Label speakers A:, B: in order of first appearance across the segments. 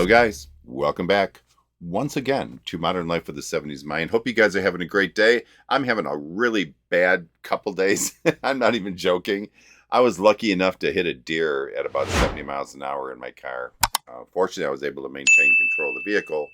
A: guys, welcome back once again to Modern Life with the 70s Mind. Hope you guys are having a great day. I'm having a really bad couple days. I'm not even joking. I was lucky enough to hit a deer at about 70 miles an hour in my car. Fortunately, I was able to maintain control of the vehicle.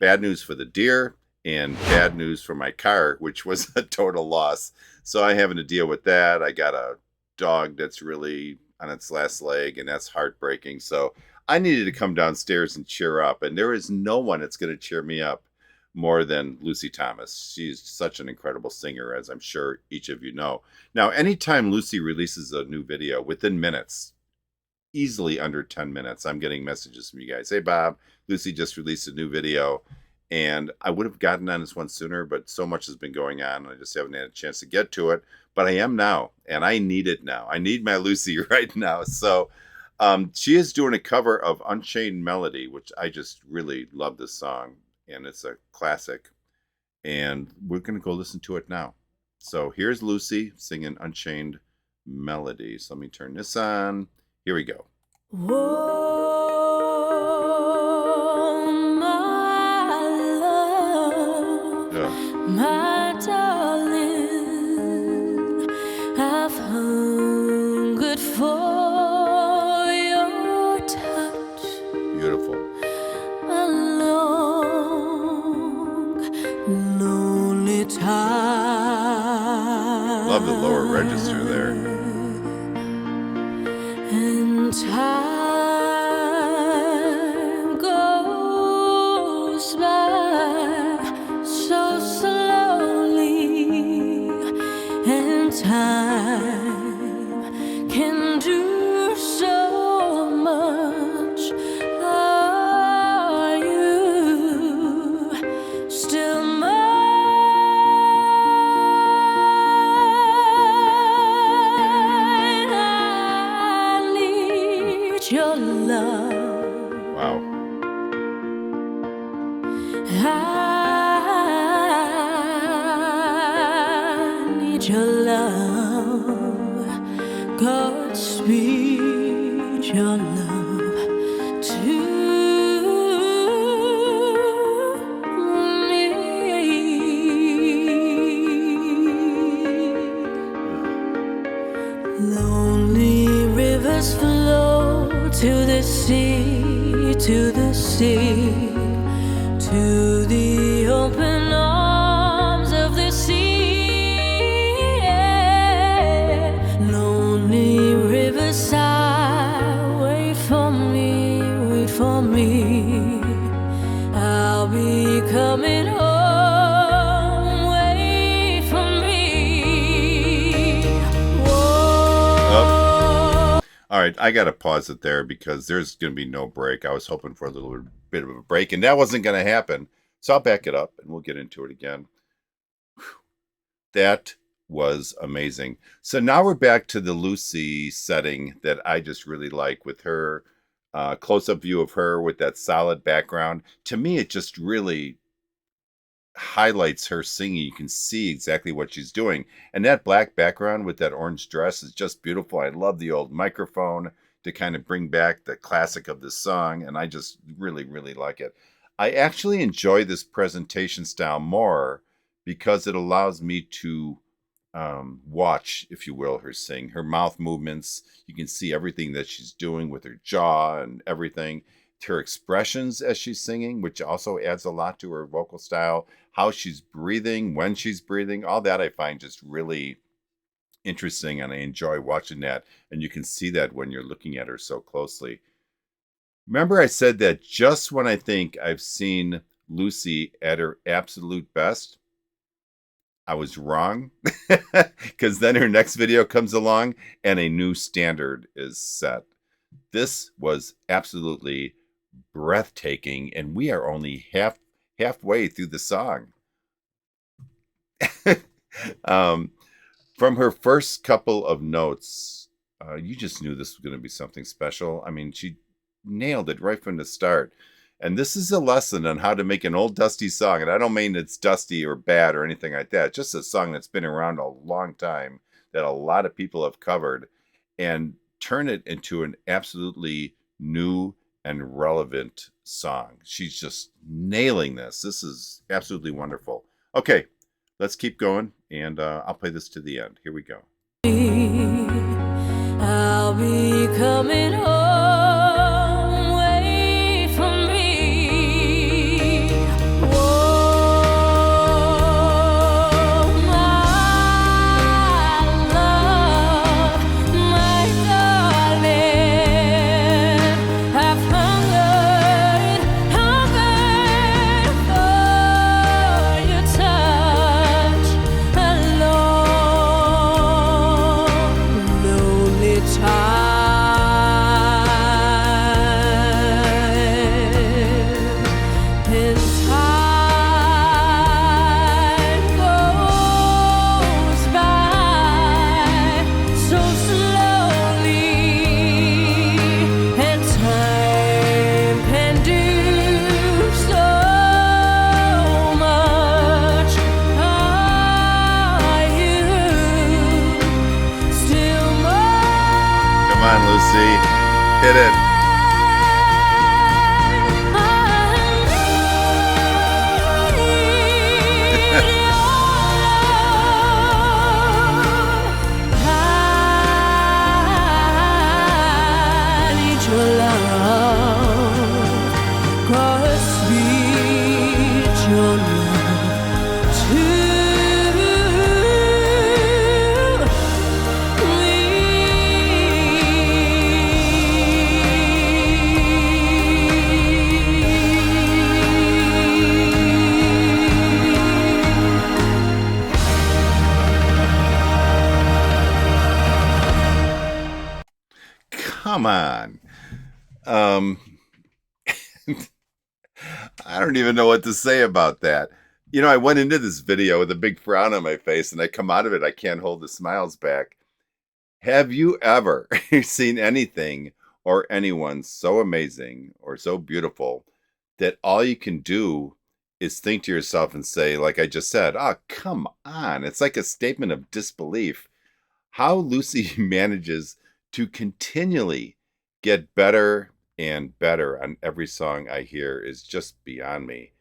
A: Bad news for the deer and bad news for my car, which was a total loss. So I'm having to deal with that. I got a dog that's really on its last leg, and that's heartbreaking. So I needed to come downstairs and cheer up. And there is no one that's going to cheer me up more than Lucy Thomas. She's such an incredible singer, as I'm sure each of you know. Now, anytime Lucy releases a new video, within minutes, easily under 10 minutes, I'm getting messages from you guys. Hey, Bob, Lucy just released a new video. And I would have gotten on this one sooner, but so much has been going on. And I just haven't had a chance to get to it. But I am now, and I need it now. I need my Lucy right now. So she is doing a cover of Unchained Melody, which I just really love this song. And it's a classic. And we're going to go listen to it now. So here's Lucy singing Unchained Melody. So let me turn this on. Here we go.
B: Whoa, my love, my darling, I've hungered for your touch.
A: Beautiful.
B: A long, lonely time.
A: Love the lower register there.
B: And time goes by so slowly, and time can do so much. Are you still mine? Your love.
A: Wow.
B: I need your love. Godspeed your love to me. Lonely rivers flow to the sea, to the sea, to the open arms of the sea. Yeah. Lonely rivers sigh, wait for me, wait for me. I'll be coming home, wait for me. Whoa.
A: All right, I got to pause it there because there's going to be no break. I was hoping for a little bit of a break, and that wasn't going to happen. So I'll back it up, and we'll get into it again. That was amazing. So now we're back to the Lucy setting that I just really like, with her close-up view of her with that solid background. To me, it just really highlights her singing. You can see exactly what she's doing, and that black background with that orange dress is just beautiful. I love the old microphone to kind of bring back the classic of this song, and I just really like it. I actually enjoy this presentation style more because it allows me to watch, if you will, her sing. Her mouth movements, you can see everything that she's doing with her jaw and everything. Her expressions as she's singing, which also adds a lot to her vocal style, how she's breathing, when she's breathing, all that I find just really interesting, and I enjoy watching that. And you can see that when you're looking at her so closely. Remember, I said that just when I think I've seen Lucy at her absolute best, I was wrong, because then her next video comes along and a new standard is set. This was absolutely breathtaking, and we are only halfway through the song. From her first couple of notes, you just knew this was going to be something special. I mean, she nailed it right from the start. And this is a lesson on how to make an old dusty song. And I don't mean it's dusty or bad or anything like that. It's just a song that's been around a long time that a lot of people have covered and turn it into an absolutely new and relevant song. She's just nailing this. This is absolutely wonderful. Okay, let's keep going, and I'll play this to the end. Here we go.
B: I'll be coming home. Wait for me. Whoa, my love, my darling, I've hungered for your touch alone. Lonely time, and time goes by so slowly, and time can do so much. Are you still mine?
A: Come on, Lucy. Hit it.
B: I need your love. God, speed your love to
A: Come on. Um, I don't even know what to say about that. You know, I went into this video with a big frown on my face, and I come out of it, I can't hold the smiles back. Have you ever seen anything or anyone so amazing or so beautiful that all you can do is think to yourself and say, like I just said, oh, come on. It's like a statement of disbelief. How Lucy manages to continually get better and better on every song I hear is just beyond me.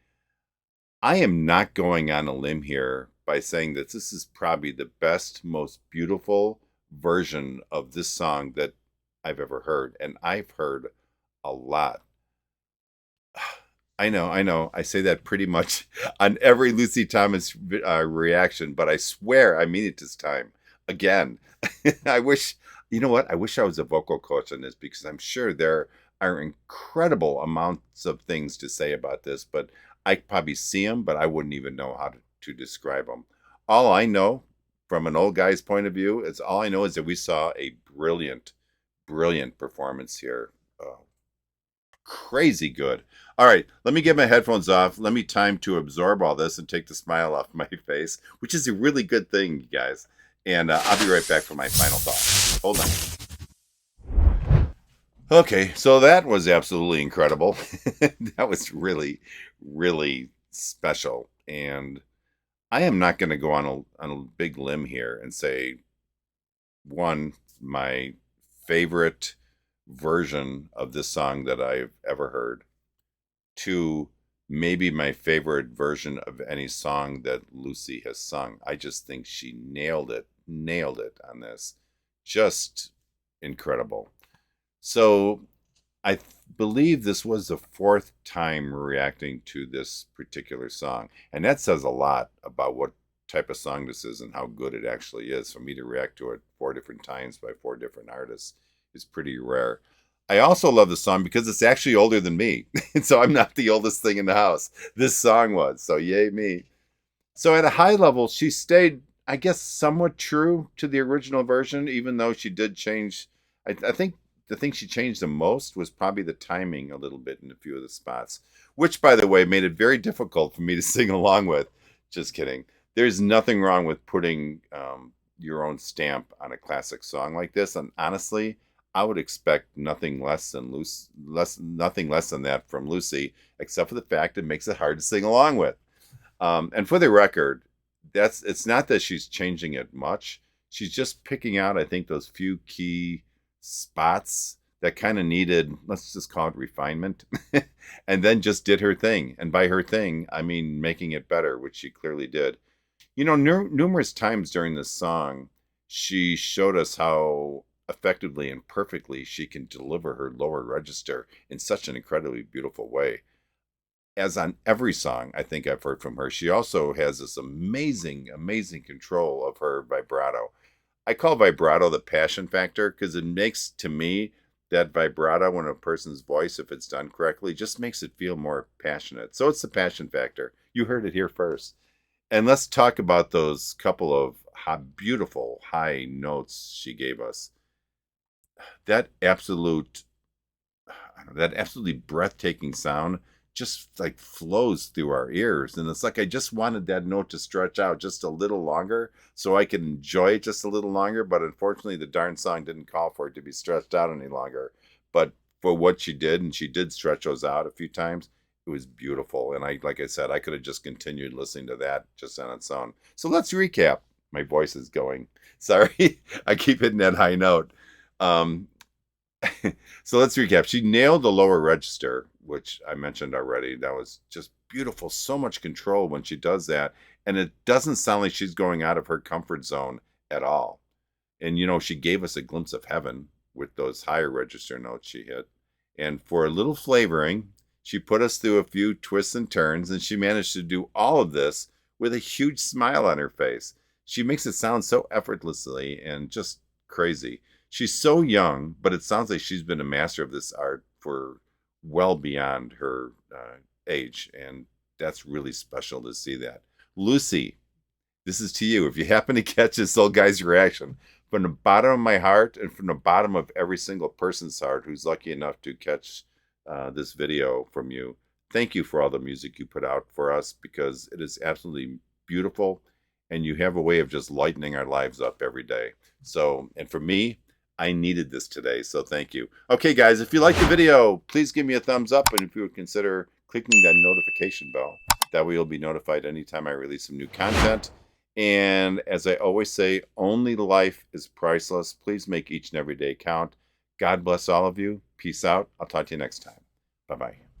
A: I am not going on a limb here by saying that this is probably the best, most beautiful version of this song that I've ever heard. And I've heard a lot. I know. I say that pretty much on every Lucy Thomas reaction, but I swear I mean it this time. Again, I wish, you know what? I wish I was a vocal coach on this, because I'm sure there are incredible amounts of things to say about this, but I probably see them, but I wouldn't even know how to describe them. All I know from an old guy's point of view is that we saw a brilliant, brilliant performance here. Crazy good. All right, let me get my headphones off. Let me time to absorb all this and take the smile off my face, which is a really good thing, you guys. And I'll be right back for my final thoughts. Hold on. Okay, so that was absolutely incredible. That was really, really special. And I am not going to go on a big limb here and say, one, my favorite version of this song that I've ever heard. Two, maybe my favorite version of any song that Lucy has sung. I just think she nailed it on this. Just incredible. So I believe this was the fourth time reacting to this particular song. And that says a lot about what type of song this is and how good it actually is. For me to react to it 4 different times by 4 different artists is pretty rare. I also love the song because it's actually older than me. And so I'm not the oldest thing in the house. This song was. So yay me. So at a high level, she stayed, I guess, somewhat true to the original version, even though she did change. I think the thing she changed the most was probably the timing a little bit in a few of the spots, which, by the way, made it very difficult for me to sing along with. Just kidding. There's nothing wrong with putting your own stamp on a classic song like this. And honestly, I would expect nothing less than that from Lucy, except for the fact it makes it hard to sing along with. And for the record, it's not that she's changing it much. She's just picking out, I think, those few key spots that kind of needed, let's just call it refinement, and then just did her thing. And by her thing, I mean making it better, which she clearly did. You know, numerous times during this song, she showed us how effectively and perfectly she can deliver her lower register in such an incredibly beautiful way. As on every song I think I've heard from her, she also has this amazing, amazing control of her vibrato. I call vibrato the passion factor because it makes, to me, that vibrato in a person's voice, if it's done correctly, just makes it feel more passionate. So it's the passion factor. You heard it here first. And let's talk about those couple of beautiful high notes she gave us. That absolute, I don't know, that absolutely breathtaking sound just like flows through our ears. And it's like I just wanted that note to stretch out just a little longer so I could enjoy it just a little longer. But unfortunately, the darn song didn't call for it to be stretched out any longer. But for what she did, and she did stretch those out a few times, it was beautiful. And like I said, I could have just continued listening to that just on its own. So let's recap. My voice is going. Sorry, I keep hitting that high note. Um, so let's recap. She nailed the lower register, which I mentioned already. That was just beautiful. So much control when she does that. And it doesn't sound like she's going out of her comfort zone at all. And, you know, she gave us a glimpse of heaven with those higher register notes she hit. And for a little flavoring, she put us through a few twists and turns, and she managed to do all of this with a huge smile on her face. She makes it sound so effortlessly and just crazy. She's so young, but it sounds like she's been a master of this art for well beyond her age, and that's really special to see that. Lucy, this is to you. If you happen to catch this old guy's reaction, from the bottom of my heart and from the bottom of every single person's heart who's lucky enough to catch this video from you, thank you for all the music you put out for us, because it is absolutely beautiful, and you have a way of just lightening our lives up every day. So, and for me, I needed this today, so thank you. Okay, guys, if you like the video, please give me a thumbs up, and if you would consider clicking that notification bell, that way you'll be notified anytime I release some new content. And as I always say, only life is priceless. Please make each and every day count. God bless all of you. Peace out. I'll talk to you next time. Bye-bye.